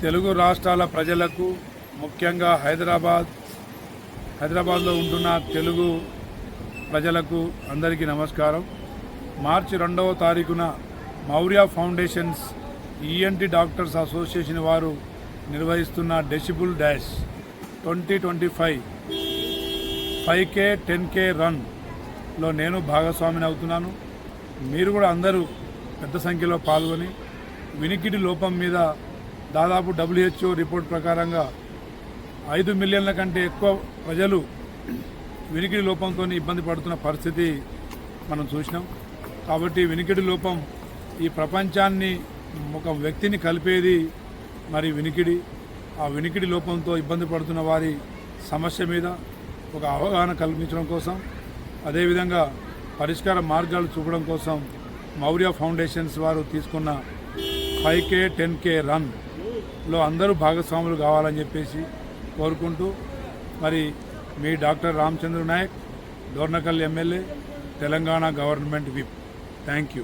తెలుగు రాష్ట్రాల ప్రజలకు ముఖ్యంగా హైదరాబాద్లో ఉంటున్న తెలుగు ప్రజలకు అందరికీ నమస్కారం. మార్చి 2వ తారీఖున Maurya foundations ENT doctors association వారు నిర్వహిస్తున్న డెసిబుల్ డాష్ 2025 5K 10K రన్లో నేను భాగస్వామిని అవుతున్నాను. మీరు కూడా అందరూ పెద్ద సంఖ్యలో పాల్గొని వినికిడి లోపం మీద దాదాపు WHO రిపోర్ట్ ప్రకారంగా 5 మిలియన్ల కంటే ఎక్కువ ప్రజలు వినికిడి లోపంతో ఇబ్బంది పడుతున్న పరిస్థితి మనం చూసినాం. కాబట్టి వినికిడి లోపం ఈ ప్రపంచాన్ని ఒక వ్యక్తిని కలిపేది మరి వినికిడి. ఆ వినికిడి లోపంతో ఇబ్బంది పడుతున్న వారి సమస్య మీద ఒక అవగాహన కల్పించడం కోసం, అదేవిధంగా పరిష్కార మార్గాలు చూపడం కోసం మౌర్య ఫౌండేషన్స్ వారు తీసుకున్న 5K 10K రన్లో అందరూ భాగస్వాములు కావాలని చెప్పేసి కోరుకుంటూ, మరి మీ doctor Ramachandra Nayak, Dornakal MLA, Telangana government whip. Thank you.